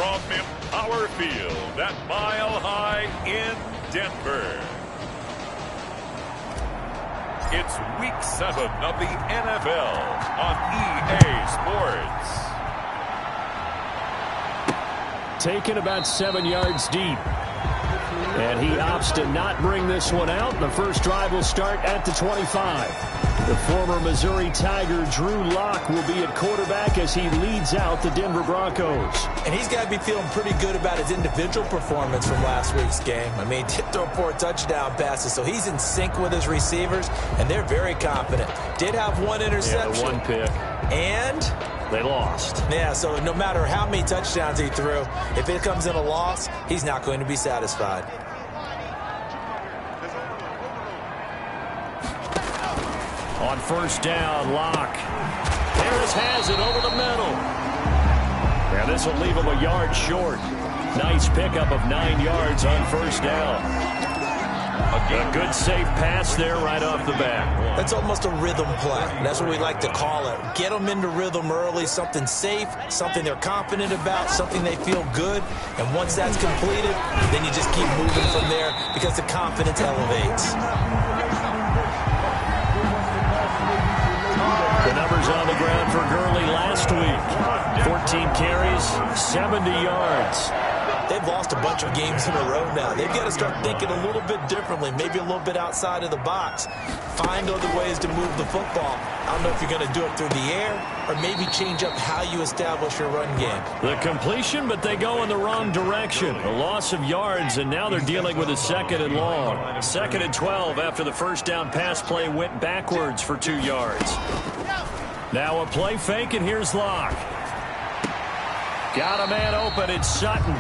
from Empower Field at Mile High in Denver. It's Week 7 of the NFL on EA Sports. Taken about 7 yards deep. And he opts to not bring this one out. The first drive will start at the 25. The former Missouri Tiger, Drew Lock, will be at quarterback as he leads out the Denver Broncos. And he's got to be feeling pretty good about his individual performance from last week's game. I mean, did throw 4 touchdown passes, so he's in sync with his receivers, and they're very confident. Did have 1 interception. Yeah, 1 pick. And they lost. Yeah, so no matter how many touchdowns he threw, if it comes in a loss, he's not going to be satisfied. On first down, Locke. Harris has it over the middle. And this will leave him a yard short. Nice pickup of 9 yards on first down. A good safe pass there right off the bat. That's almost a rhythm play. That's what we like to call it. Get them into rhythm early, something safe, something they're confident about, something they feel good. And once that's completed, then you just keep moving from there because the confidence elevates. The numbers on the ground for Gurley last week. 14 carries, 70 yards. They've lost a bunch of games in a row now. They've got to start thinking a little bit differently, maybe a little bit outside of the box. Find other ways to move the football. I don't know if you're going to do it through the air or maybe change up how you establish your run game. The completion, but they go in the wrong direction. A loss of yards, and now they're dealing with a 2nd and long. 2nd and 12 after the first down pass play went backwards for 2 yards. Now a play fake, and here's Locke. Got a man open. It's Sutton.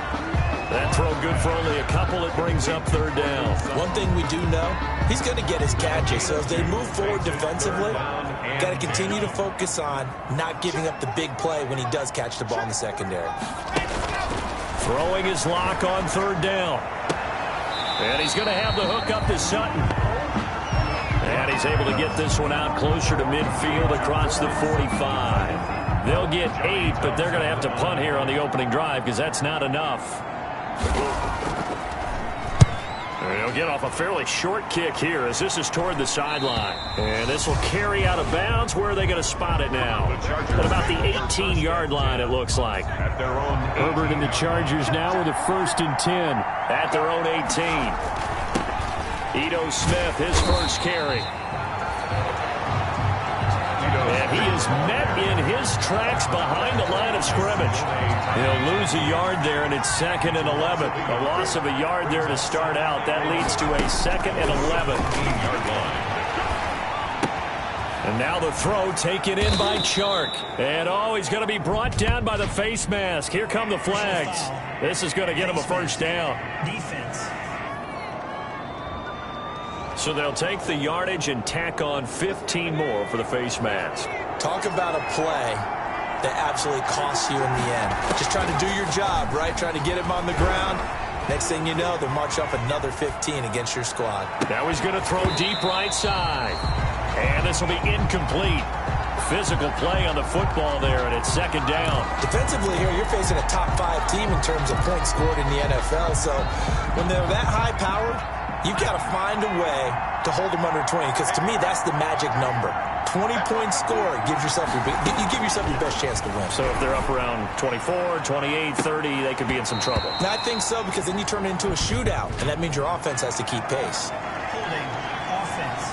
That throw good for only a couple. It brings up 3rd down. One thing we do know, he's going to get his catches. So as they move forward defensively, got to continue to focus on not giving up the big play when he does catch the ball in the secondary. Throwing his Lock on 3rd down. And he's going to have the hook up to Sutton. And he's able to get this one out closer to midfield across the 45. They'll get 8, but they're going to have to punt here on the opening drive because that's not enough. They'll get off a fairly short kick here as this is toward the sideline. And this will carry out of bounds. Where are they going to spot it now? At about the 18-yard line, it looks like. Herbert and the Chargers now with a 1st and 10 at their own 18. Ito Smith, his first carry. And he is met in his tracks behind the line of scrimmage. He'll lose a yard there, and it's 2nd and 11. A loss of a yard there to start out. That leads to a 2nd and 11. And now the throw taken in by Chark. And, he's going to be brought down by the face mask. Here come the flags. This is going to get him a first down. Defense. So they'll take the yardage and tack on 15 more for the face mask. Talk about a play that absolutely costs you in the end. Just trying to do your job, right? Trying to get him on the ground. Next thing you know, they'll march up another 15 against your squad. Now he's going to throw deep right side. And this will be incomplete. Physical play on the football there, and it's 2nd down. Defensively here, you're facing a top 5 team in terms of points scored in the NFL. So when they're that high-powered, you've got to find a way to hold them under 20, because to me, that's the magic number. 20-point score gives yourself you give yourself your best chance to win. So if they're up around 24, 28, 30, they could be in some trouble. And I think so, because then you turn it into a shootout, and that means your offense has to keep pace. Holding offense.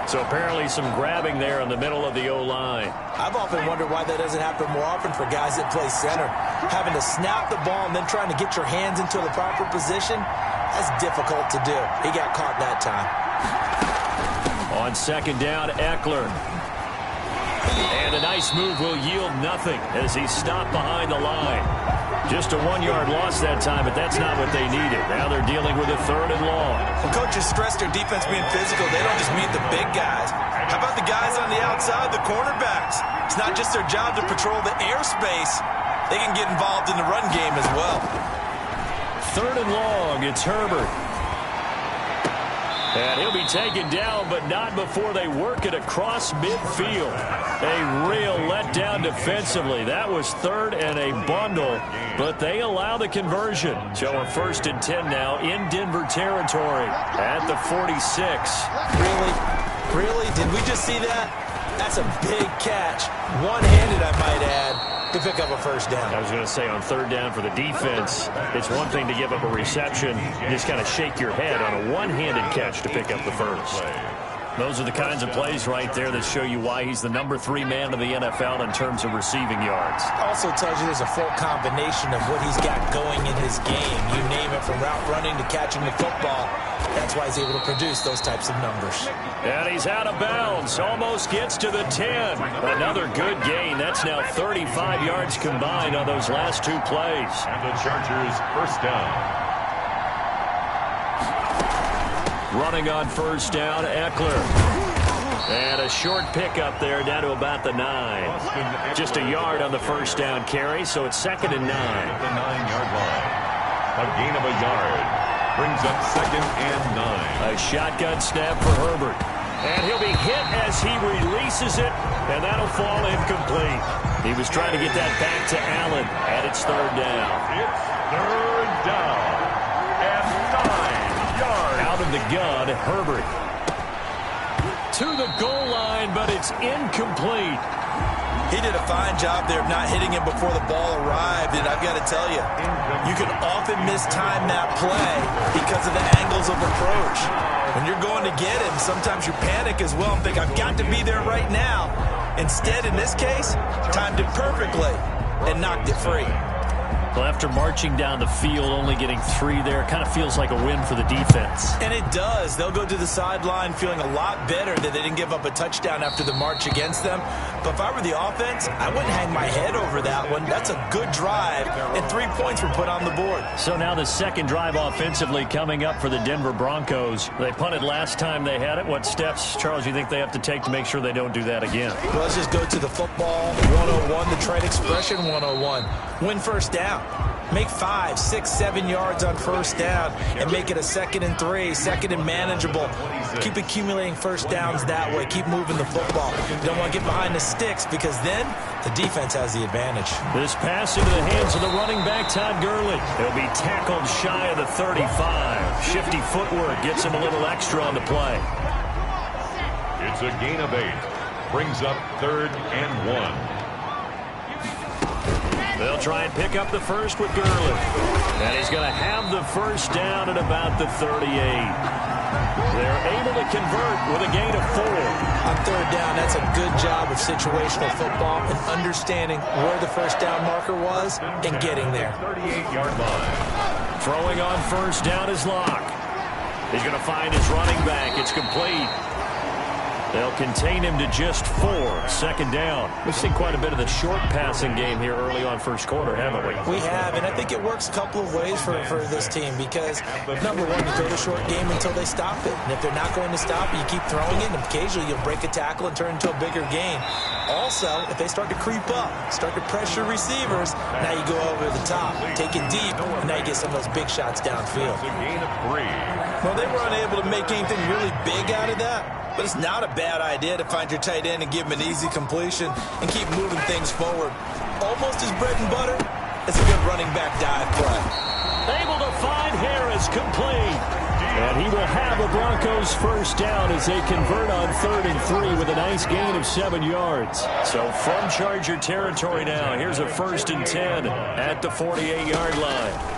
So apparently some grabbing there in the middle of the O-line. I've often wondered why that doesn't happen more often for guys that play center. Having to snap the ball and then trying to get your hands into the proper position, that's difficult to do. He got caught that time. On 2nd down, Eckler. And a nice move will yield nothing as he's stopped behind the line. Just a 1-yard loss that time, but that's not what they needed. Now they're dealing with a 3rd and long. When coaches stress their defense being physical, they don't just mean the big guys. How about the guys on the outside, the cornerbacks? It's not just their job to patrol the airspace. They can get involved in the run game as well. 3rd and long, it's Herbert. And he'll be taken down, but not before they work it across midfield. A real letdown defensively. That was third and a bundle, but they allow the conversion. So a 1st and 10 now in Denver territory at the 46. Really? Did we just see that? That's a big catch. One-handed, I might add, to pick up a first down. I was going to say on 3rd down for the defense, it's one thing to give up a reception. You just kind of shake your head on a one-handed catch to pick up the first. Those are the kinds of plays right there that show you why he's the number 3 man in the NFL in terms of receiving yards. Also tells you there's a full combination of what he's got going in his game. You name it, from route running to catching the football. That's why he's able to produce those types of numbers. And he's out of bounds. Almost gets to the 10. Another good gain. That's now 35 yards combined on those last 2 plays. And the Chargers first down. Running on 1st down, Eckler. And a short pickup there down to about the 9. Just a yard on the 1st down carry, so it's 2nd and 9. At the 9-yard line. A gain of a yard. Brings up 2nd and 9. A shotgun snap for Herbert. And he'll be hit as he releases it, and that'll fall incomplete. He was trying to get that back to Allen, and it's 3rd down. It's 3rd down. And 9 yards. Out of the gun, Herbert. To the goal line, but it's incomplete. He did a fine job there of not hitting him before the ball arrived, and I've got to tell you, you can often mistime that play because of the angles of approach. When you're going to get him, sometimes you panic as well and think, I've got to be there right now. Instead, in this case, timed it perfectly and knocked it free. Well, after marching down the field, only getting 3 there, kind of feels like a win for the defense. And it does. They'll go to the sideline feeling a lot better that they didn't give up a touchdown after the march against them. But if I were the offense, I wouldn't hang my head over that one. That's a good drive, and 3 points were put on the board. So now the 2nd drive offensively coming up for the Denver Broncos. They punted last time they had it. What steps, Charles, you think they have to take to make sure they don't do that again? Well, let's just go to the football 101, the trade expression 101. Win 1st down. Make 5, 6, 7 yards on 1st down and make it a 2nd and 3, 2nd and manageable. Keep accumulating 1st downs that way. Keep moving the football. You don't want to get behind the sticks because then the defense has the advantage. This pass into the hands of the running back, Todd Gurley. He'll be tackled shy of the 35. Shifty footwork gets him a little extra on the play. It's a gain of 8. Brings up 3rd and 1. They'll try and pick up the first with Gurley. And he's going to have the 1st down at about the 38. They're able to convert with a gain of 4. On 3rd down, that's a good job of situational football and understanding where the 1st down marker was and getting there. 38-yard line. Throwing on 1st down is Locke. He's going to find his running back. It's complete. They'll contain him to just 4. 2nd down. We've seen quite a bit of the short passing game here early on 1st quarter, haven't we? We have, and I think it works a couple of ways for this team because, number one, you throw the short game until they stop it. And if they're not going to stop it, you keep throwing it, and occasionally you'll break a tackle and turn into a bigger gain. Also, if they start to creep up, start to pressure receivers, now you go over the top, take it deep, and now you get some of those big shots downfield. It's a gain of 3. Well, they were unable to make anything really big out of that. But it's not a bad idea to find your tight end and give him an easy completion and keep moving things forward. Almost as bread and butter. It's a good running back dive play. Able to find Harris, complete. And he will have the Broncos 1st down as they convert on 3rd and 3 with a nice gain of 7 yards. So from Charger territory now, here's a 1st and 10 at the 48-yard line.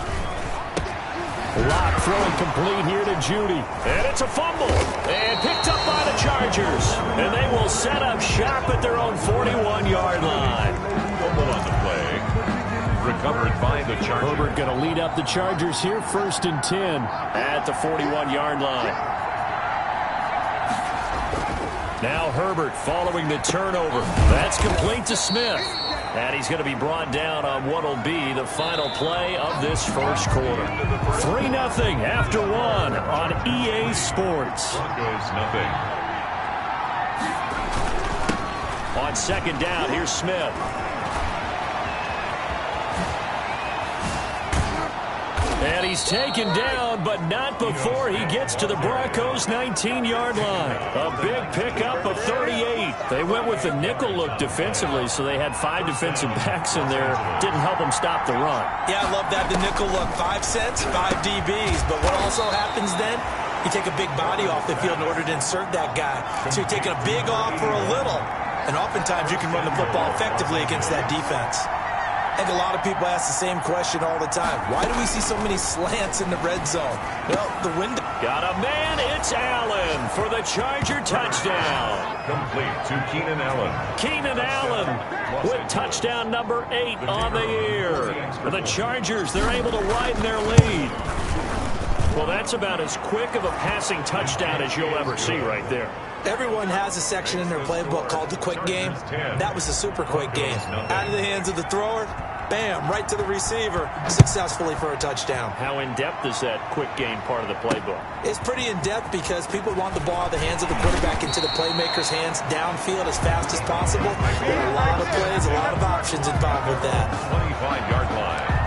Locke throwing complete here to Judy. And it's a fumble. And picked up by the Chargers. And they will set up shop at their own 41-yard line. Fumble on the play. Recovered by the Chargers. Herbert going to lead up the Chargers here. 1st and 10 at the 41-yard line. Now Herbert following the turnover. That's complete to Smith. And he's going to be brought down on what will be the final play of this 1st quarter. 3-0 after 1 on EA Sports. Broncos nothing. On 2nd down, here's Smith. And he's taken down, but not before he gets to the Broncos' 19-yard line. A big pickup of 38. They went with the nickel look defensively, so they had 5 defensive backs in there. Didn't help them stop the run. Yeah, I love that, the nickel look. 5 sets, 5 DBs. But what also happens then? You take a big body off the field in order to insert that guy. So you're taking a big off for a little. And oftentimes you can run the football effectively against that defense. I think a lot of people ask the same question all the time. Why do we see so many slants in the red zone? Well, the window. Got a man. It's Allen for the Charger touchdown. Complete to Keenan Allen. Keenan Allen with touchdown number 8 on the year. For the Chargers, they're able to widen their lead. Well, that's about as quick of a passing touchdown as you'll ever see right there. Everyone has a section in their playbook called the quick game. That was the super quick game. Out of the hands of the thrower, bam, right to the receiver, successfully for a touchdown. How in-depth is that quick game part of the playbook? It's pretty in-depth because people want the ball out of the hands of the quarterback into the playmaker's hands downfield as fast as possible. There are a lot of plays, a lot of options involved with that. 25-yard line.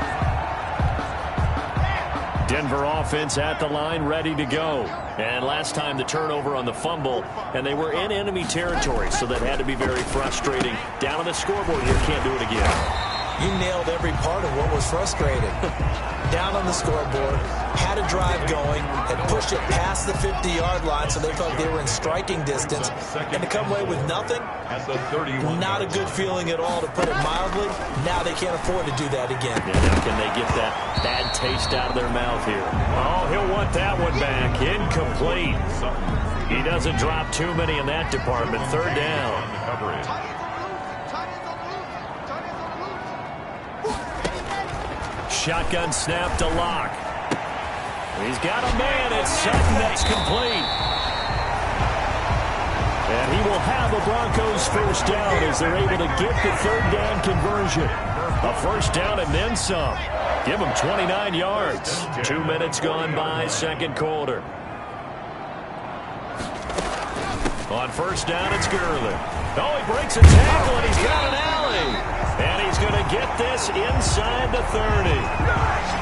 Denver offense at the line, ready to go. And last time the turnover on the fumble, and they were in enemy territory, so that had to be very frustrating. Down on the scoreboard here, can't do it again. You nailed every part of what was frustrating. Down on the scoreboard, had a drive going, had pushed it past the 50-yard line, so they felt they were in striking distance. And to come away with nothing, not a good feeling at all, to put it mildly. Now they can't afford to do that again. Yeah, now can they get that bad taste out of their mouth here? Oh, he'll want that one back. Incomplete. He doesn't drop too many in that department. 3rd down. Shotgun snap to Locke. He's got a man. It's Sutton. That's complete. And he will have a Broncos first down as they're able to get the 3rd down conversion. A first down and then some. Give them 29 yards. 2 minutes gone by, 2nd quarter. On first down, it's Gurley. Oh, he breaks a tackle, and he's got an alley. And he's going to get this inside the 30.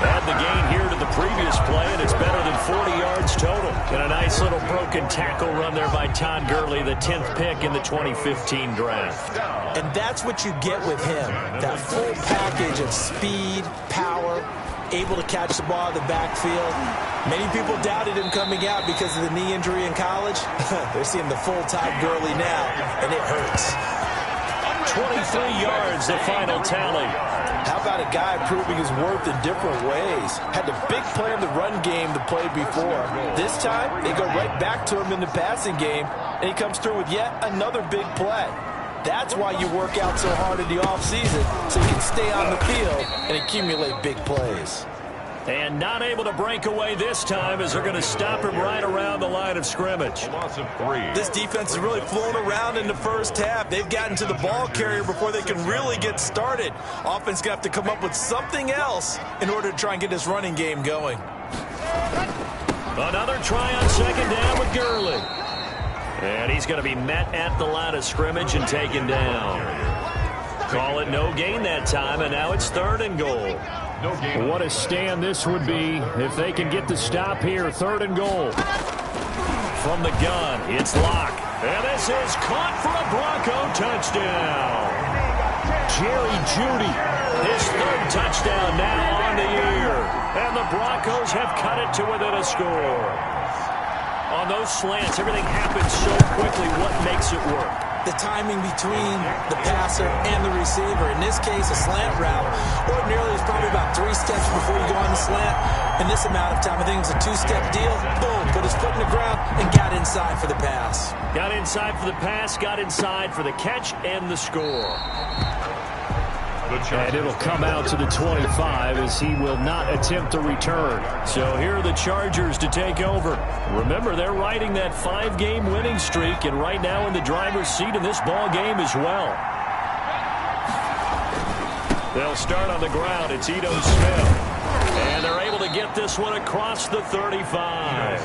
Add the gain here to the previous play, and it's better than 40 yards total. And a nice little broken tackle run there by Todd Gurley, the 10th pick in the 2015 draft. And that's what you get with him, that full package of speed, power, able to catch the ball in the backfield. Many people doubted him coming out because of the knee injury in college. They're seeing the full Todd Gurley now, and it hurts. 23 yards, the final tally. How about a guy proving his worth in different ways? Had the big play in the run game the play before. This time, they go right back to him in the passing game, and he comes through with yet another big play. That's why you work out so hard in the offseason, so you can stay on the field and accumulate big plays. And not able to break away this time as they're going to stop him right around the line of scrimmage. Loss of 3. This defense is really flown around in the first half. They've gotten to the ball carrier before they can really get started. Offense going to have to come up with something else in order to try and get this running game going. Another try on 2nd down with Gurley. And he's going to be met at the line of scrimmage and taken down. Call it no gain that time, and now it's 3rd and goal. What a stand this would be if they can get the stop here. 3rd and goal. From the gun, it's Locke. And this is caught for a Bronco touchdown. Jerry Jeudy, his 3rd touchdown now on the year. And the Broncos have cut it to within a score. On those slants, everything happens so quickly. What makes it work? The timing between the passer and the receiver. In this case, a slant route. Ordinarily, it's probably about 3 steps before you go on the slant. In this amount of time, I think it's a 2-step deal. Boom, put his foot in the ground and got inside for the pass. Got inside for the pass, got inside for the catch and the score. And it'll come out to the 25 as he will not attempt to return. So here are the Chargers to take over. Remember, they're riding that 5-game winning streak, and right now in the driver's seat in this ball game as well. They'll start on the ground. It's Ito Smith. And they're able to get this one across the 35.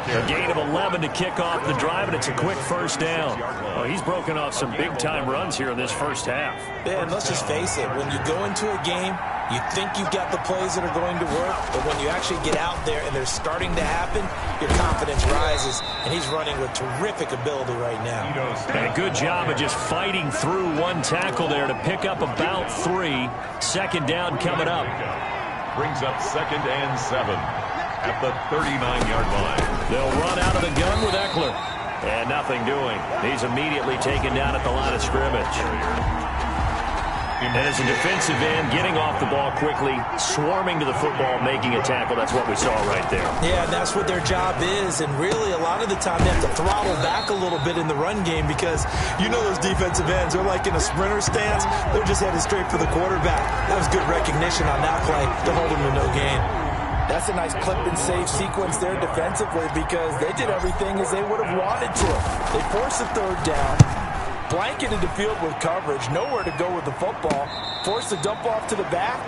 A gain of 11 to kick off the drive, and it's a quick first down. Well, he's broken off some big-time runs here in this first half. Yeah, and let's just face it. When you go into a game, you think you've got the plays that are going to work, but when you actually get out there and they're starting to happen, your confidence rises, and he's running with terrific ability right now. And a good job of just fighting through one tackle there to pick up about 3. Second down coming up. Brings up 2nd and 7 at the 39-yard line. They'll run out of the gun with Eckler. And nothing doing. He's immediately taken down at the line of scrimmage. And as a defensive end, getting off the ball quickly, swarming to the football, making a tackle, that's what we saw right there. Yeah, and that's what their job is. And really, a lot of the time, they have to throttle back a little bit in the run game because you know those defensive ends, they're like in a sprinter stance. They're just headed straight for the quarterback. That was good recognition on that play to hold him to no gain. That's a nice clip and save sequence there defensively because they did everything as they would have wanted to. They forced the third down, blanketed the field with coverage, nowhere to go with the football, forced the dump off to the back,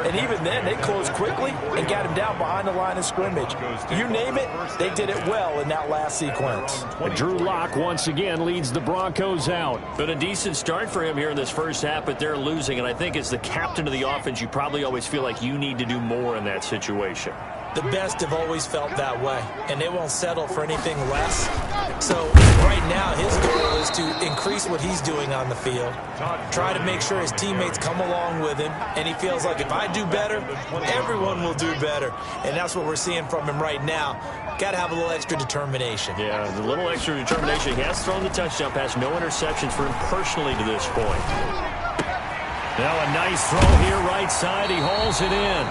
and even then they closed quickly and got him down behind the line of scrimmage. You name it, they did it well in that last sequence. Drew Lock once again leads the Broncos out. But a decent start for him here in this first half, but they're losing. And I think as the captain of the offense, you probably always feel like you need to do more in that situation. The best have always felt that way, and they won't settle for anything less. So right now, his goal is to increase what he's doing on the field, try to make sure his teammates come along with him, and he feels like if I do better, everyone will do better. And that's what we're seeing from him right now. Got to have a little extra determination. Yeah, a little extra determination. He has thrown the touchdown pass, no interceptions for him personally to this point. Now a nice throw here right side. He hauls it in.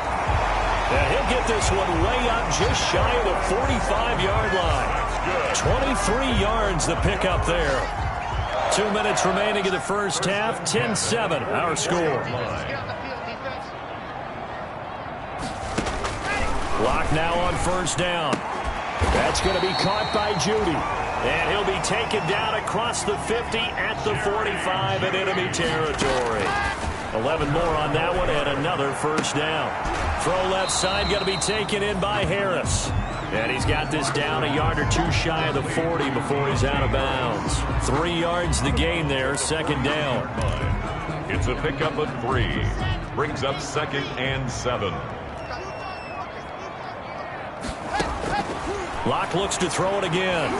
And he'll get this one way up just shy of the 45-yard line. 23 yards the pick up there. 2 minutes remaining in the first half. 10-7 our score. Lock now on first down. That's going to be caught by Judy. And he'll be taken down across the 50 at the 45 in enemy territory. 11 more on that one and another first down. Throw left side, going to be taken in by Harris. And he's got this down a yard or two shy of the 40 before he's out of bounds. 3 yards the gain there, second down. It's a pickup of 3. Brings up 2nd and 7. Locke looks to throw it again.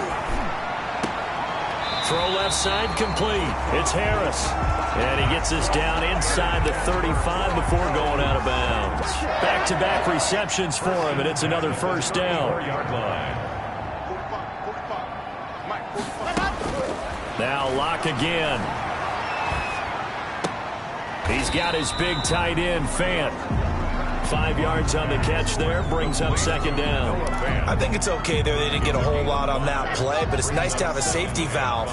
Throw left side complete. It's Harris. And he gets this down inside the 35 before going out of bounds. Back-to-back receptions for him, and it's another first down. Now Locke again. He's got his big tight end, Fant. 5 yards on the catch there, brings up second down. I think it's okay there. They didn't get a whole lot on that play, but it's nice to have a safety valve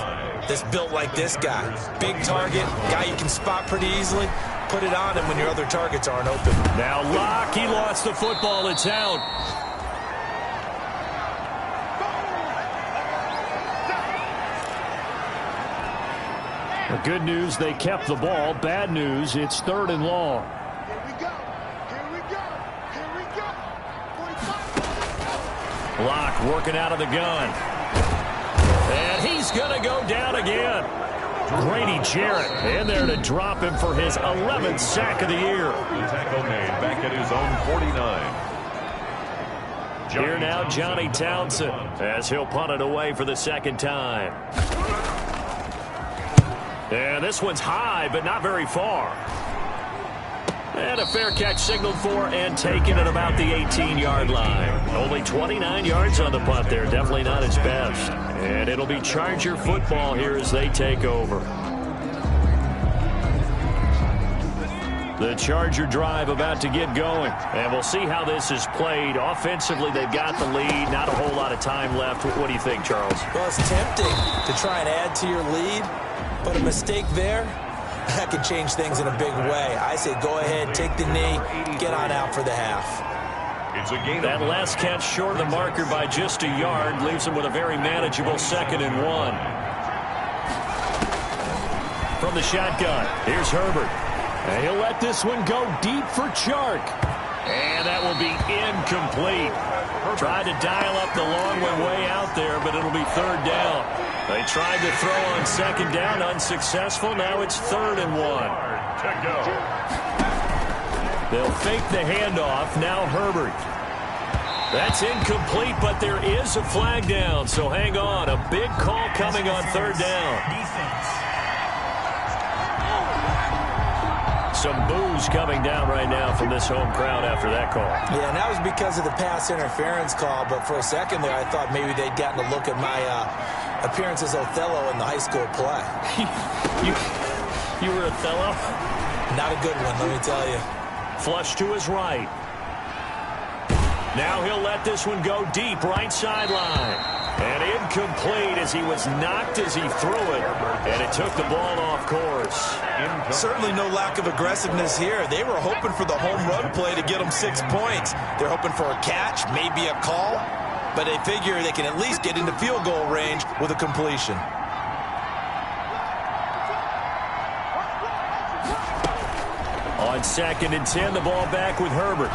that's built like this guy. Big target, guy you can spot pretty easily. Put it on him when your other targets aren't open. Now Locke, he lost the football. It's out. The good news, they kept the ball. Bad news, it's 3rd and long. Locke working out of the gun. And he's going to go down again. Grady Jarrett in there to drop him for his 11th sack of the year. The tackle made back at his own 49. Here now, Johnny Townsend, as he'll punt it away for the second time. And this one's high, but not very far. And a fair catch signaled for and taken at about the 18-yard line. Only 29 yards on the punt there. Definitely not his best. And it'll be Charger football here as they take over. The Charger drive about to get going. And we'll see how this is played. Offensively, they've got the lead. Not a whole lot of time left. What do you think, Charles? Well, it's tempting to try and add to your lead, but a mistake there, that could change things in a big way. I say go ahead, take the knee, get on out for the half. It's a gain. That last catch short of the marker by just a yard leaves him with a very manageable 2nd and 1. From the shotgun, here's Herbert. And he'll let this one go deep for Chark. And that will be incomplete. Tried to dial up the long way out there, but it'll be third down. They tried to throw on second down, unsuccessful. Now it's 3rd and 1. They'll fake the handoff. Now Herbert. That's incomplete, but there is a flag down, so hang on. A big call coming on 3rd down. Defense. Some boos coming down right now from this home crowd after that call. Yeah, and that was because of the pass interference call, but for a second there I thought maybe they'd gotten a look at my appearance as Othello in the high school play. you were Othello? Not a good one, let me tell you. Flush to his right. Now he'll let this one go deep, right sideline. And incomplete as he was knocked as he threw it. And it took the ball off course. Certainly no lack of aggressiveness here. They were hoping for the home run play to get them 6 points. They're hoping for a catch, maybe a call. But they figure they can at least get into field goal range with a completion. On 2nd and 10, the ball back with Herbert.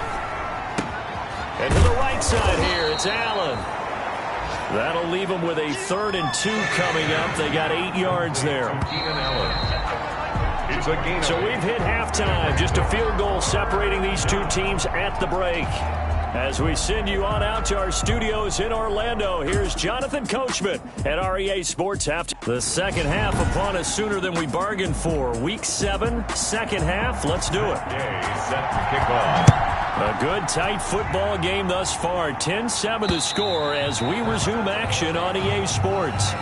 And to the right side here, it's Allen. That'll leave them with a 3rd and 2 coming up. They got 8 yards there. So we've hit halftime. Just a field goal separating these two teams at the break. As we send you on out to our studios in Orlando, here's Jonathan Coachman at REA Sports Halftime. The second half upon us sooner than we bargained for. Week 7, second half. Let's do it. Set to kick off. A good, tight football game thus far. 10-7 the score as we resume action on EA Sports.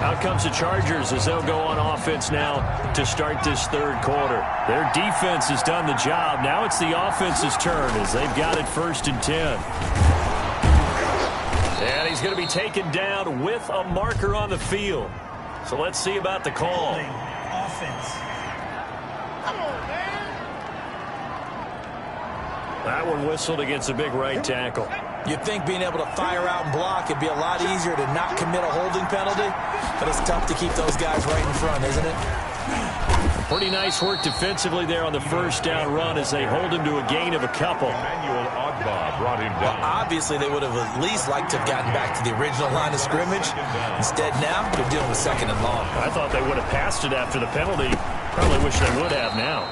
Out comes the Chargers as they'll go on offense now to start this 3rd quarter. Their defense has done the job. Now it's the offense's turn as they've got it 1st and 10. And he's going to be taken down with a marker on the field. So let's see about the call. Offense. That one whistled against a big right tackle. You'd think being able to fire out and block would be a lot easier to not commit a holding penalty, but it's tough to keep those guys right in front, isn't it? Pretty nice work defensively there on the 1st down run as they hold him to a gain of a couple. Emmanuel Ogbah brought him down. Well, obviously they would have at least liked to have gotten back to the original line of scrimmage. Instead now, they're dealing with 2nd and long. I thought they would have passed it after the penalty. Probably wish they would have now.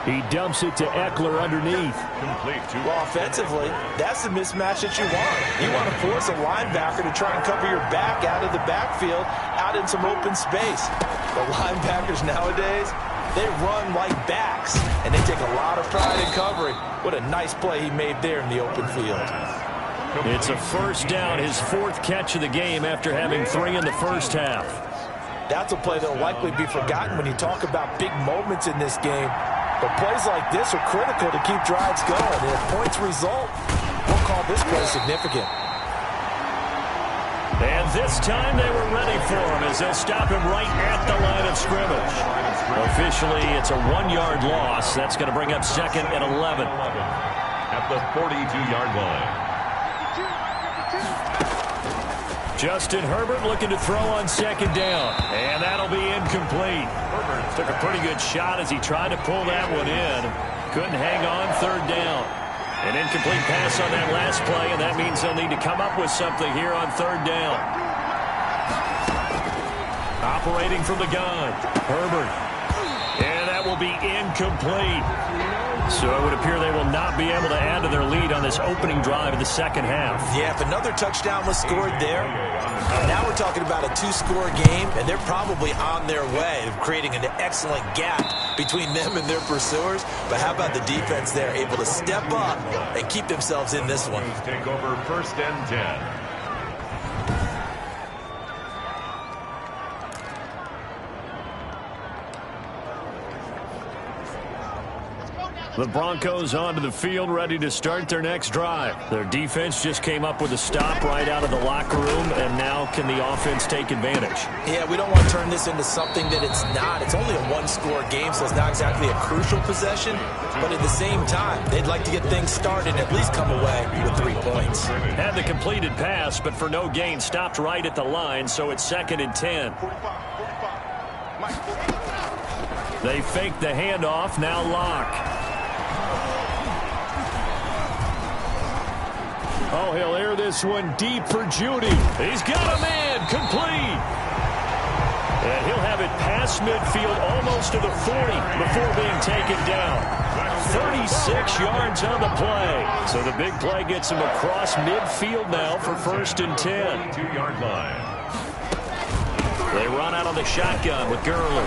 He dumps it to Eckler underneath. Complete to Well, offensively, that's the mismatch that you want. You want to force a linebacker to try and cover your back out of the backfield, out in some open space. The linebackers nowadays, they run like backs, and they take a lot of pride in covering. What a nice play he made there in the open field. It's a 1st down, his 4th catch of the game after having 3 in the 1st half. That's a play that will likely be forgotten when you talk about big moments in this game. But plays like this are critical to keep drives going. And if points result, we'll call this play significant. And this time they were ready for him as they'll stop him right at the line of scrimmage. Officially, it's a 1-yard loss. That's going to bring up 2nd and 11. at the 42-yard line. Justin Herbert looking to throw on 2nd down. And that'll be incomplete. Herbert took a pretty good shot as he tried to pull that one in. Couldn't hang on 3rd down. An incomplete pass on that last play, and that means they'll need to come up with something here on 3rd down. Operating from the gun, Herbert. And that will be incomplete. So it would appear they will not be able to add to their lead on this opening drive of the 2nd half. Yeah, if another touchdown was scored there, now we're talking about a 2-score game, and they're probably on their way of creating an excellent gap between them and their pursuers. But how about the defense there, able to step up and keep themselves in this one? Take over 1st and 10. The Broncos onto the field, ready to start their next drive. Their defense just came up with a stop right out of the locker room, and now can the offense take advantage? Yeah, we don't want to turn this into something that it's not. It's only a 1-score game, so it's not exactly a crucial possession. But at the same time, they'd like to get things started and at least come away with 3 points. Had the completed pass, but for no gain, stopped right at the line, so it's 2nd and 10. They fake the handoff, now Locke. Oh, he'll air this one deep for Judy. He's got a man, complete. And he'll have it past midfield almost to the 40 before being taken down. 36 yards on the play. So the big play gets him across midfield now for 1st and 10. 2-yard line. They run out of the shotgun with Gurley.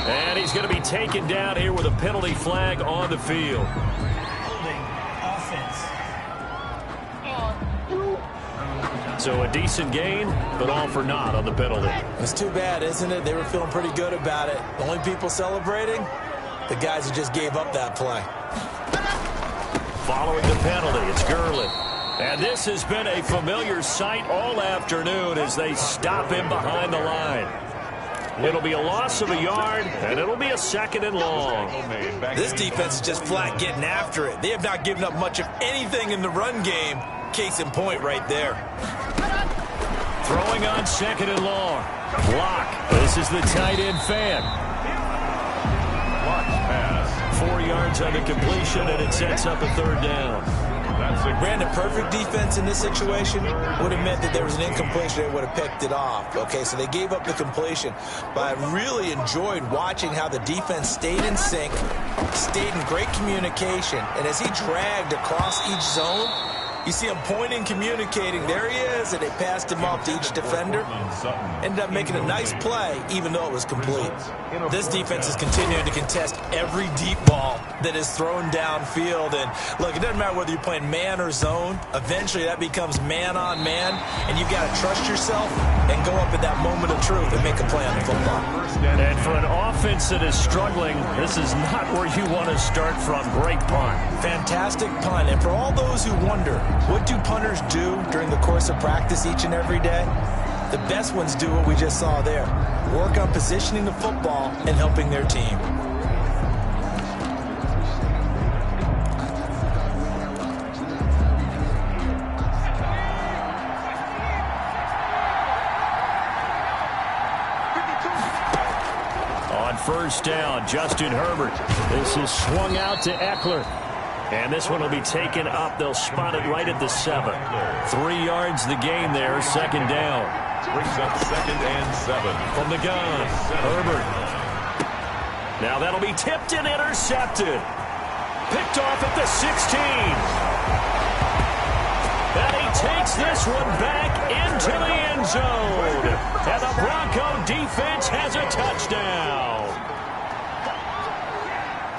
And he's going to be taken down here with a penalty flag on the field. Holding offense. So a decent gain, but all for naught on the penalty. It's too bad, isn't it? They were feeling pretty good about it. The only people celebrating, the guys who just gave up that play. Following the penalty, it's Gurley. And this has been a familiar sight all afternoon as they stop him behind the line. It'll be a loss of a yard, and it'll be a 2nd and long. This defense is just flat getting after it. They have not given up much of anything in the run game. Case in point right there. Throwing on 2nd and long. Locke. This is the tight end fan. Locke's pass. 4 yards on the completion, and it sets up a 3rd down. Brandon, perfect defense in this situation would have meant that there was an incompletion. They would have picked it off. Okay, so they gave up the completion. But I really enjoyed watching how the defense stayed in sync, stayed in great communication, and as he dragged across each zone, you see him pointing, communicating. There he is, and they passed him off to each defender. Ended up making a nice play, even though it was complete. This defense is continuing to contest every deep ball that is thrown downfield. And look, it doesn't matter whether you're playing man or zone. Eventually, that becomes man on man, and you've got to trust yourself and go up at that moment of truth and make a play on the football. And for an offense that is struggling, this is not where you want to start from. Great punt. Fantastic punt. And for all those who wonder, what do punters do during the course of practice each and every day? The best ones do what we just saw there. Work on positioning the football and helping their team. On 1st down, Justin Herbert. This is swung out to Eckler. And this one will be taken up. They'll spot it right at the 7. 3 yards the gain there, 2nd down. Brings up 2nd and 7. From the gun, Herbert. Now that'll be tipped and intercepted. Picked off at the 16. And he takes this one back into the end zone. And the Bronco defense has a touchdown.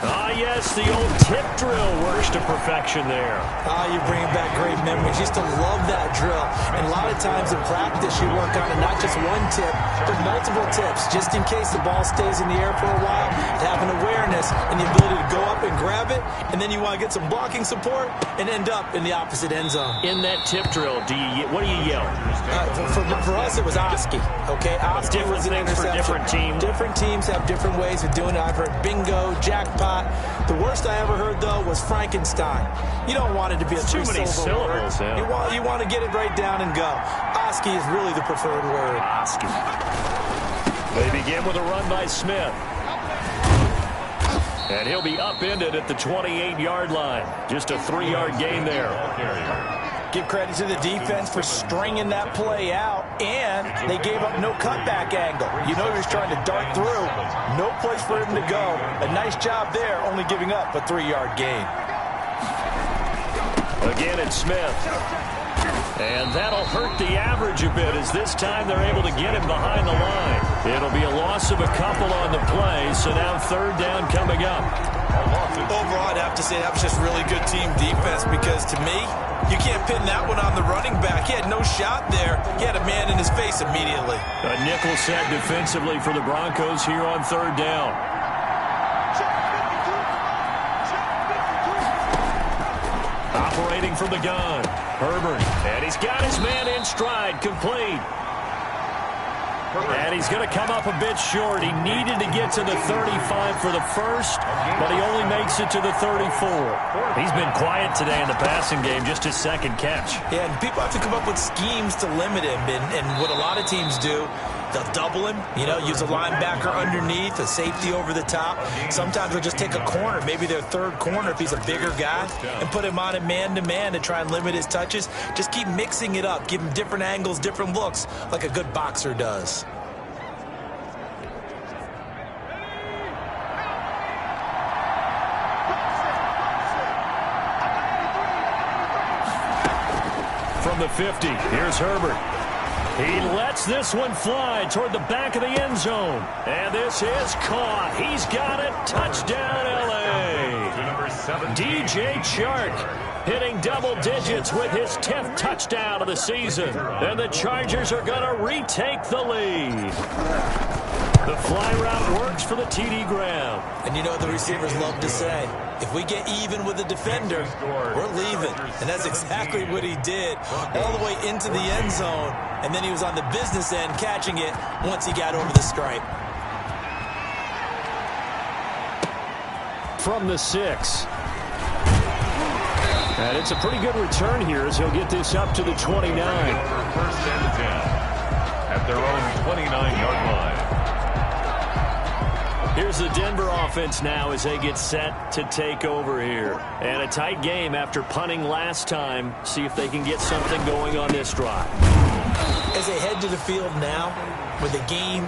Ah, yes, the old tip drill works to perfection there. Ah, you're bringing back great memories. Used to love that drill. And a lot of times in practice, you work on it, not just one tip, but multiple tips, just in case the ball stays in the air for a while, to have an awareness and the ability to go up and grab it, and then you want to get some blocking support and end up in the opposite end zone. In that tip drill, what do you yell? For us, it was Oski. Okay, Oski was an interception. Different teams. Different teams have different ways of doing it. I've heard bingo, jackpot. The worst I ever heard, though, was Frankenstein. You don't want it to be a three-syllable word. Yeah. You want to get it right down and go. Oski is really the preferred word. Oski. They begin with a run by Smith. And he'll be upended at the 28-yard line. Just a 3-yard gain there. Give credit to the defense for stringing that play out, and they gave up no cutback angle. You know he was trying to dart through. No place for him to go. A nice job there, only giving up a 3-yard gain. Again, it's Smith. And that'll hurt the average a bit as this time they're able to get him behind the line. It'll be a loss of a couple on the play, so now 3rd down coming up. Overall, I'd have to say that was just really good team defense because, to me, you can't pin that one on the running back. He had no shot there. He had a man in his face immediately. A nickel set defensively for the Broncos here on 3rd down. Operating from the gun, Herbert. And he's got his man in stride, complete. And he's going to come up a bit short. He needed to get to the 35 for the first, but he only makes it to the 34. He's been quiet today in the passing game, just his 2nd catch. Yeah, and people have to come up with schemes to limit him, and what a lot of teams do, They'll double him, use a linebacker underneath, a safety over the top. Sometimes they'll just take a corner, maybe their third corner if he's a bigger guy, and put him on a man-to-man to try and limit his touches. Just keep mixing it up, give him different angles, different looks, like a good boxer does. From the 50, here's Herbert. He lets this one fly toward the back of the end zone. And this is caught. He's got it. Touchdown, L.A. DJ Chark hitting double digits with his 10th touchdown of the season. And the Chargers are going to retake the lead. The fly route works for the TD Graham. And the receivers love to say, if we get even with the defender, we're leaving. And that's exactly what he did, all the way into the end zone. And then he was on the business end catching it once he got over the stripe. From the 6. And it's a pretty good return here as he'll get this up to the 29. First and 10 at their own 29-yard line. Here's the Denver offense now as they get set to take over here. And a tight game after punting last time. See if they can get something going on this drive. As they head to the field now, with the game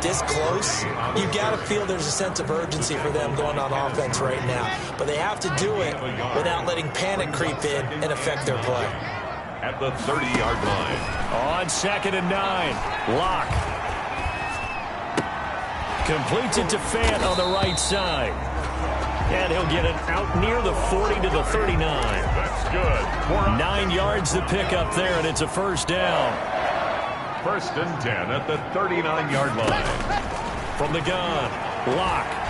this close, you've got to feel there's a sense of urgency for them going on offense right now. But they have to do it without letting panic creep in and affect their play. At the 30-yard line. On 2nd and 9, Locke. Completes it to Fant on the right side. And he'll get it out near the 40 to the 39. That's good. 9 yards to pick up there, and it's a first down. First and 10 at the 39-yard line. From the gun, Locke.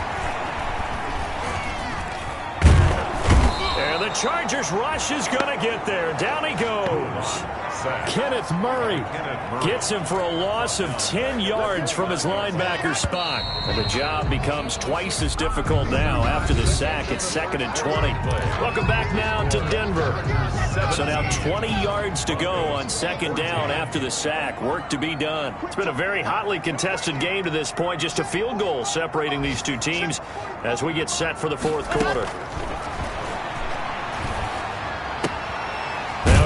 And the Chargers rush is going to get there. Down he goes. Kenneth Murray gets him for a loss of 10 yards from his linebacker spot. And the job becomes twice as difficult now after the sack. It's 2nd and 20. Welcome back now to Denver. So now 20 yards to go on 2nd down after the sack. Work to be done. It's been a very hotly contested game to this point. Just a field goal separating these two teams as we get set for the 4th quarter.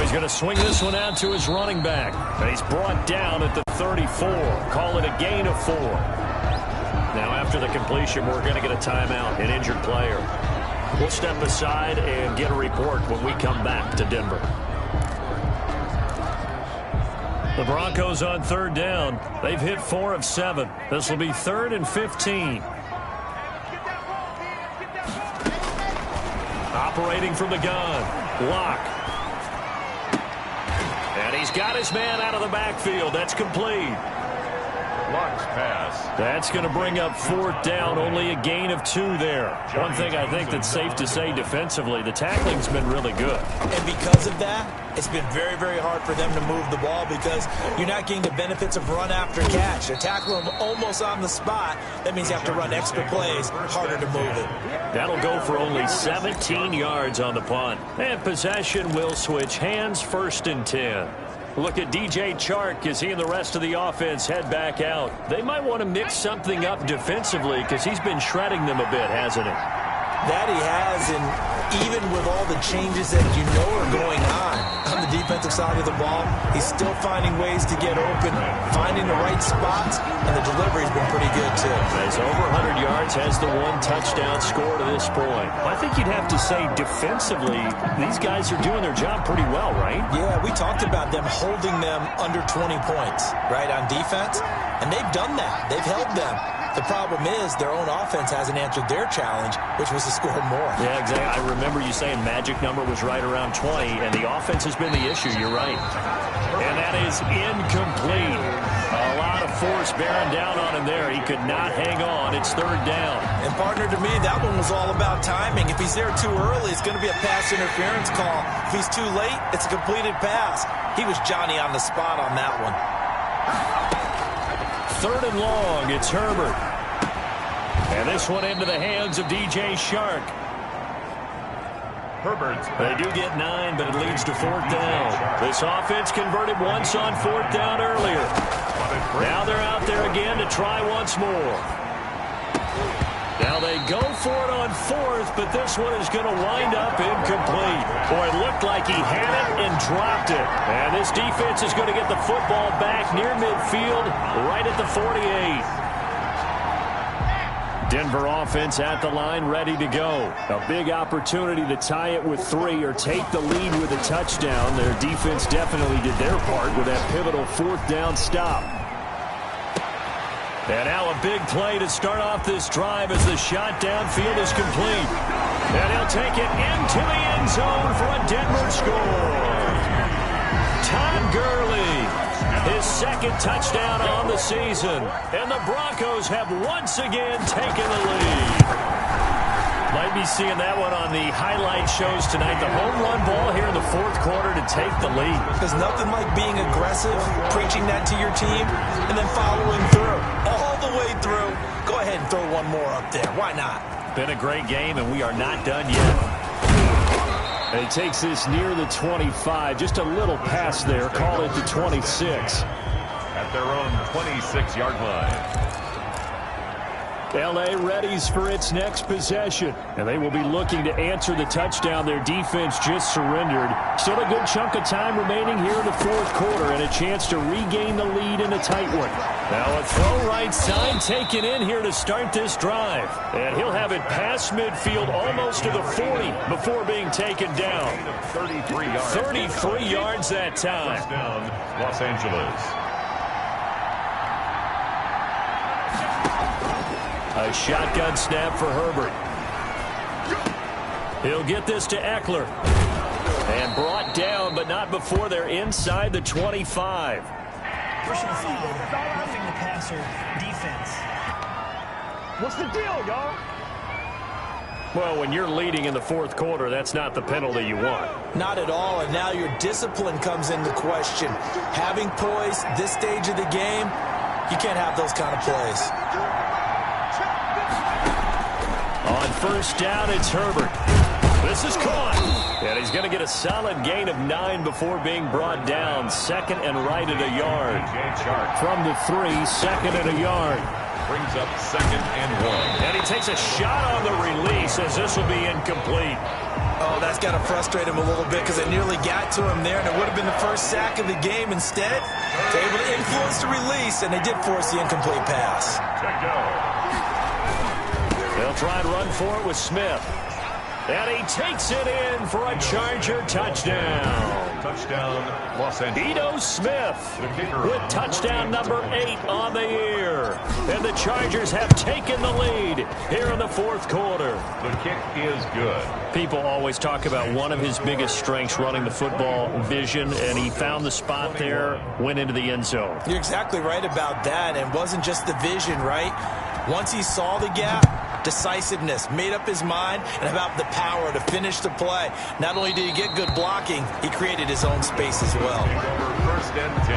He's going to swing this one out to his running back. And he's brought down at the 34. Call it a gain of 4. Now after the completion, we're going to get a timeout, an injured player. We'll step aside and get a report when we come back to Denver. The Broncos on 3rd down. They've hit 4 of 7. This will be 3rd and 15. Operating from the gun, Locke. And he's got his man out of the backfield. That's complete. Locke's pass. That's going to bring up 4th down. Only a gain of 2 there. One thing I think that's safe to say defensively, the tackling's been really good. And because of that, it's been very, very hard for them to move the ball because you're not getting the benefits of run after catch. They're tackling them almost on the spot. That means you have to run extra plays, harder to move it. That'll go for only 17 yards on the punt. And possession will switch hands, 1st and 10. Look at DJ Chark as he and the rest of the offense head back out. They might want to mix something up defensively because he's been shredding them a bit, hasn't he? That he has, and even with all the changes that are going on the defensive side of the ball, he's still finding ways to get open, finding the right spots, and the delivery's been pretty good too. Has over 100 yards, has the 1 touchdown score to this point. I think you'd have to say defensively, these guys are doing their job pretty well, right? Yeah, we talked about them holding them under 20 points, right, on defense, and they've done that. They've held them. The problem is their own offense hasn't answered their challenge, which was to score more. Yeah, exactly. I remember you saying magic number was right around 20, and the offense has been the issue. You're right. And that is incomplete. A lot of force bearing down on him there. He could not hang on. It's 3rd down. And, partner, to me, that one was all about timing. If he's there too early, it's going to be a pass interference call. If he's too late, it's a completed pass. He was Johnny on the spot on that one. 3rd and long, it's Herbert. And this one into the hands of DJ Chark. Herbert's They do get 9, but it leads to 4th down. This offense converted once on 4th down earlier. Now they're out there again to try once more. Now they go for it on fourth, but this one is going to wind up incomplete. Boy, it looked like he had it and dropped it. And this defense is going to get the football back near midfield, right at the 48. Denver offense at the line, ready to go. A big opportunity to tie it with 3 or take the lead with a touchdown. Their defense definitely did their part with that pivotal 4th down stop. And now a big play to start off this drive as the shot downfield is complete. And he'll take it into the end zone for a Denver score. Todd Gurley, his 2nd touchdown on the season. And the Broncos have once again taken the lead. Might be seeing that one on the highlight shows tonight. The home run ball here in the 4th quarter to take the lead. There's nothing like being aggressive, preaching that to your team, and then following through. All the way through. Go ahead and throw one more up there. Why not? Been a great game, and we are not done yet. And he takes this near the 25. Just a little pass there. Call it the 26. At their own 26-yard line. L.A. readies for its next possession. And they will be looking to answer the touchdown their defense just surrendered. Still a good chunk of time remaining here in the 4th quarter and a chance to regain the lead in a tight one. Now a throw right side taken in here to start this drive. And he'll have it past midfield almost to the 40 before being taken down. 33 yards. 33 yards that time. Touchdown, Los Angeles. A shotgun snap for Herbert. He'll get this to Eckler. And brought down, but not before they're inside the 25. Personal foul, roughing the passer, defense. What's the deal, y'all? Well, when you're leading in the 4th quarter, that's not the penalty you want. Not at all, and now your discipline comes into question. Having poise this stage of the game, you can't have those kind of plays. On 1st down, it's Herbert. This is caught. And he's going to get a solid gain of 9 before being brought down. 2nd and right at a yard. From the 3, 2nd and a yard. Brings up 2nd and 1. And he takes a shot on the release as this will be incomplete. Oh, that's got to frustrate him a little bit because it nearly got to him there, and it would have been the first sack of the game. Instead, they're able to influence the release, and they did force the incomplete pass. Check go. They'll try and run for it with Smith. And he takes it in for a Charger touchdown. Touchdown, Los Angeles. Ito Smith with touchdown number 8 on the year. And the Chargers have taken the lead here in the 4th quarter. The kick is good. People always talk about one of his biggest strengths running the football, vision, and he found the spot there, went into the end zone. You're exactly right about that, and wasn't just the vision, right? Once he saw the gap, decisiveness, made up his mind, and about the power to finish the play. Not only did he get good blocking, he created his own space as well. 1st and 10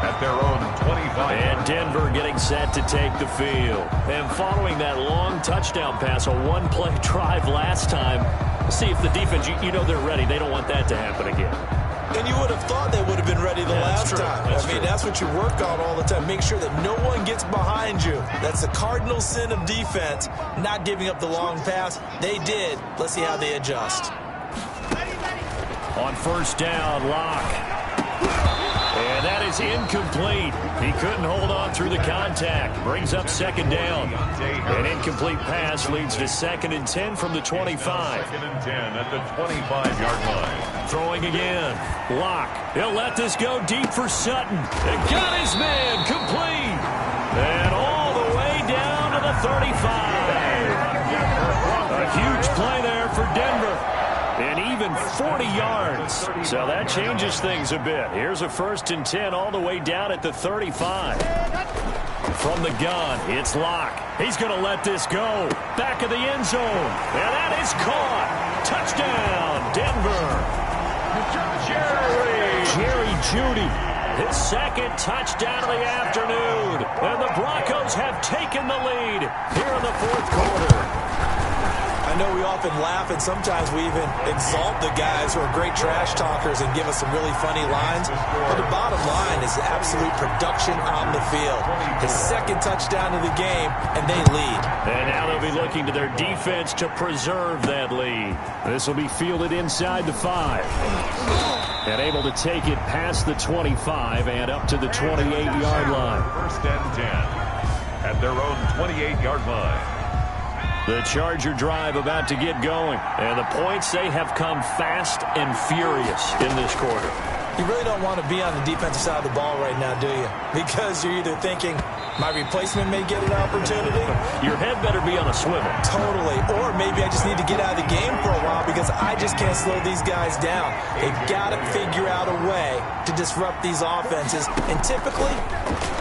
at their own 25. And Denver getting set to take the field. And following that long touchdown pass, a one-play drive last time, see if the defense, you know they're ready. They don't want that to happen again. And you would have thought they would have been ready the last time. That's what you work on all the time. Make sure that no one gets behind you. That's the cardinal sin of defense, not giving up the long pass. They did. Let's see how they adjust. On 1st down, Locke. And that is incomplete. He couldn't hold on through the contact. Brings up 2nd down. An incomplete pass leads to 2nd and 10 from the 25. 2nd and 10 at the 25-yard line. Throwing again. Locke. He'll let this go deep for Sutton. And got his man complete. And all the way down to the 35. A huge play there for Denver. And even 40 yards. So that changes things a bit. Here's a 1st and 10 all the way down at the 35. From the gun, it's Locke. He's going to let this go. Back of the end zone. And that is caught. Touchdown, Denver. Jerry Jeudy, his 2nd touchdown of the afternoon. And the Broncos have taken the lead here in the 4th quarter. know we often laugh, and sometimes we even exalt the guys who are great trash talkers and give us some really funny lines. But the bottom line is absolute production on the field. His second touchdown of the game, and they lead. And now they'll be looking to their defense to preserve that lead. This will be fielded inside the 5. And able to take it past the 25 and up to the 28-yard line. First and 10 at their own 28-yard line. The Charger drive about to get going. And the points, they have come fast and furious in this quarter. You really don't want to be on the defensive side of the ball right now, do you? Because you're either thinking, my replacement may get an opportunity. Your head better be on a swivel. Totally. Or maybe I just need to get out of the game for a while because I just can't slow these guys down. They've got to figure out a way to disrupt these offenses. And typically,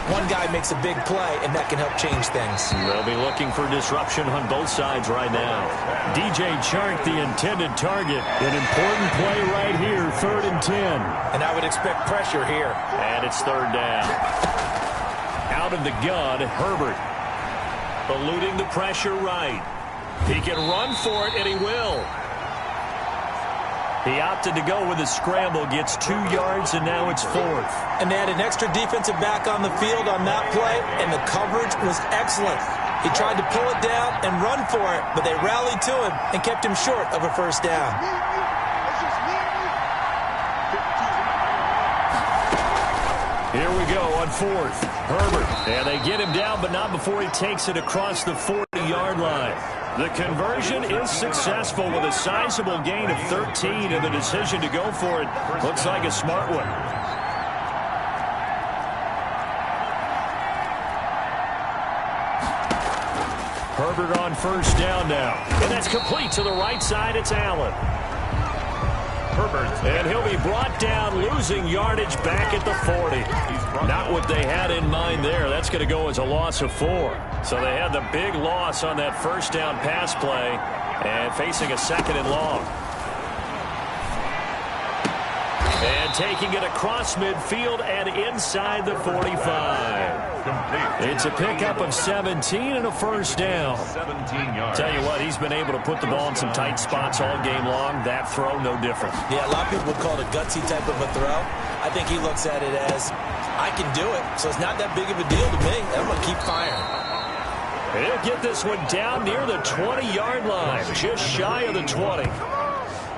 one guy makes a big play, and that can help change things. They'll be looking for disruption on both sides right now. DJ Chark, the intended target. An important play right here, 3rd and 10. And I would expect pressure here. And it's 3rd down. Out of the gun, Herbert. Eluding the pressure right. He can run for it, and he will. He opted to go with a scramble, gets 2 yards, and now it's 4th. And they had an extra defensive back on the field on that play, and the coverage was excellent. He tried to pull it down and run for it, but they rallied to him and kept him short of a 1st down. Here we go on 4th. Herbert. And they get him down, but not before he takes it across the 40-yard line. The conversion is successful with a sizable gain of 13, and the decision to go for it looks like a smart one. Herbert on 1st down now. And that's complete to the right side. It's Allen. Herbert. And he'll be brought down, losing yardage back at the 40. Not what they had in mind there. That's going to go as a loss of 4. So they had the big loss on that 1st down pass play and facing a 2nd and long. And taking it across midfield and inside the 45. It's a pickup of 17 and a 1st down. 17 yards. Tell you what, he's been able to put the ball in some tight spots all game long. That throw, no different. Yeah, a lot of people would call it a gutsy type of a throw. I think he looks at it as, I can do it, so it's not that big of a deal to me. I'm going to keep firing. He'll get this one down near the 20-yard line, just shy of the 20.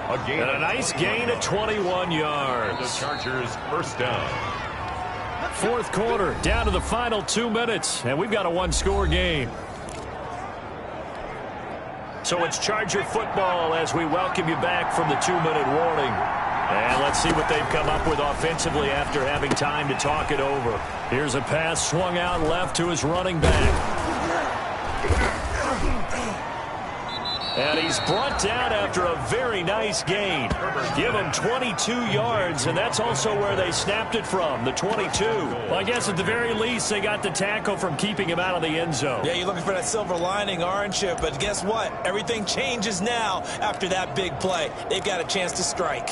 And a nice gain of 21 yards. The Chargers' 1st down. 4th quarter, down to the final 2 minutes, and we've got a 1-score game. So it's Charger football as we welcome you back from the 2-minute warning. And let's see what they've come up with offensively after having time to talk it over. Here's a pass swung out left to his running back. And he's brought down after a very nice gain. Give him 22 yards, and that's also where they snapped it from, the 22. Well, I guess at the very least, they got the tackle from keeping him out of the end zone. Yeah, you're looking for that silver lining, aren't you? But guess what? Everything changes now after that big play. They've got a chance to strike.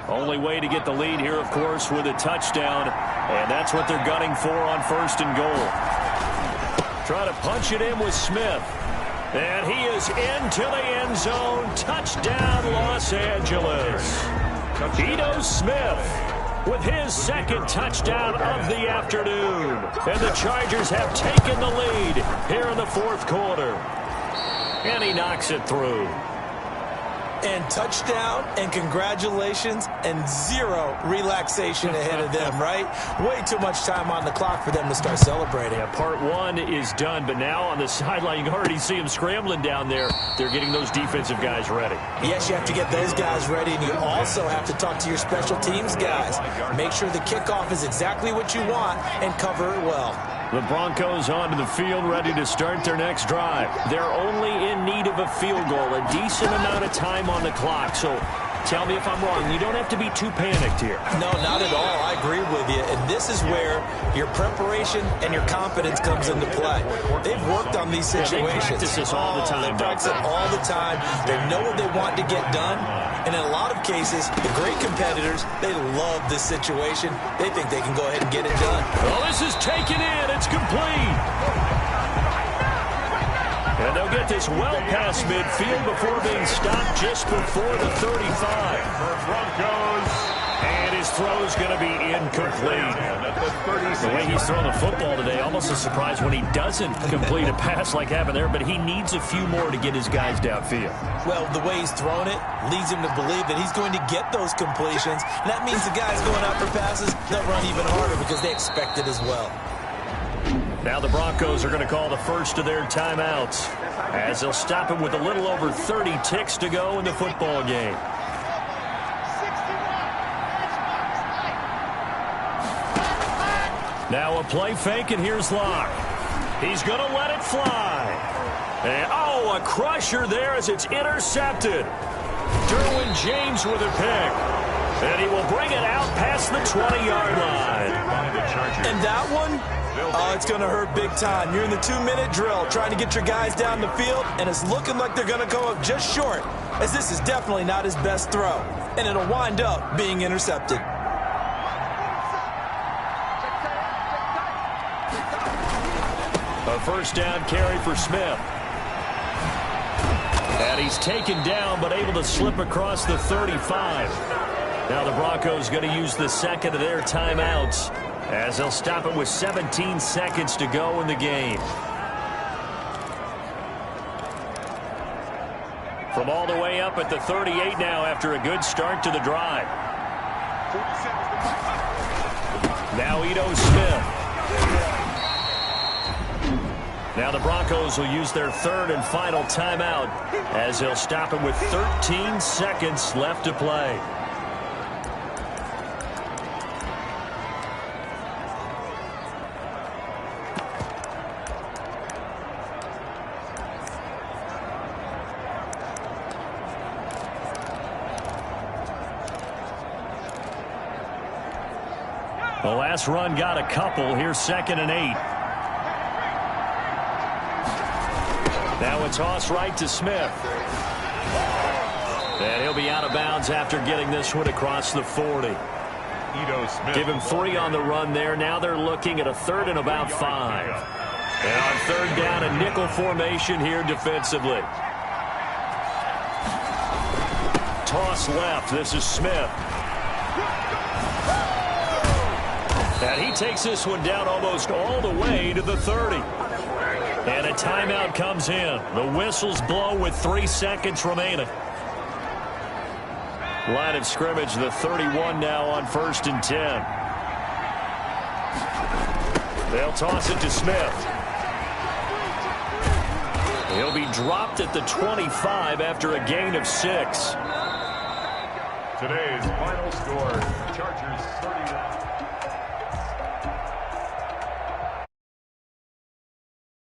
Only way to get the lead here, of course, with a touchdown. And that's what they're gunning for on 1st and goal. Try to punch it in with Smith. And he is into the end zone. Touchdown, Los Angeles. Ito Smith with his 2nd touchdown of the afternoon. And the Chargers have taken the lead here in the 4th quarter. And he knocks it through. And touchdown, and congratulations, and 0 relaxation ahead of them, right? Way too much time on the clock for them to start celebrating. Yeah, part 1 is done, but now on the sideline, you can already see them scrambling down there. They're getting those defensive guys ready. Yes, you have to get those guys ready, and you also have to talk to your special teams guys. Make sure the kickoff is exactly what you want and cover it well. The Broncos onto the field, ready to start their next drive. They're only in need of a field goal, a decent amount of time on the clock. So Tell me if I'm wrong. You don't have to be too panicked here. No, not at all. I agree with you. And this is where your preparation and your confidence comes into play. They've worked on these situations. They practice this all the time. They practice it all the time. They know what they want to get done. And in a lot of cases, the great competitors, they love this situation. They think they can go ahead and get it done. Well, this is taken in. It's complete. And they'll get this well past midfield before being stopped just before the 35. For Broncos. And his throw is going to be incomplete. The way he's throwing the football today, almost a surprise when he doesn't complete a pass like happened there, but he needs a few more to get his guys downfield. Well, the way he's thrown it leads him to believe that he's going to get those completions. And that means the guys going out for passes, they'll run even harder because they expect it as well. Now the Broncos are going to call the first of their timeouts as they'll stop it with a little over 30 ticks to go in the football game. Now a play fake, and here's Locke. He's going to let it fly. And, a crusher there as it's intercepted. Derwin James with a pick. And he will bring it out past the 20-yard line. And that one? Oh, it's going to hurt big time. You're in the 2-minute drill trying to get your guys down the field, and it's looking like they're going to come up just short, as this is definitely not his best throw, and it'll wind up being intercepted. A first down carry for Smith. And he's taken down, but able to slip across the 35. Now the Broncos going to use the second of their timeouts, as they'll stop it with 17 seconds to go in the game. From all the way up at the 38 now after a good start to the drive. Now Ito Smith. Now the Broncos will use their third and final timeout as they'll stop it with 13 seconds left to play. The last run got a couple. Here's 2nd and 8. Now a toss right to Smith. And he'll be out of bounds after getting this one across the 40. Ito Smith. Give him 3 on the run there. Now they're looking at a third and about 5. And on third down, a nickel formation here defensively. Toss left. This is Smith. And he takes this one down almost all the way to the 30. And a timeout comes in. The whistles blow with 3 seconds remaining. Line of scrimmage, the 31 now on 1st and 10. They'll toss it to Smith. He'll be dropped at the 25 after a gain of 6. Today's final score, Chargers 31.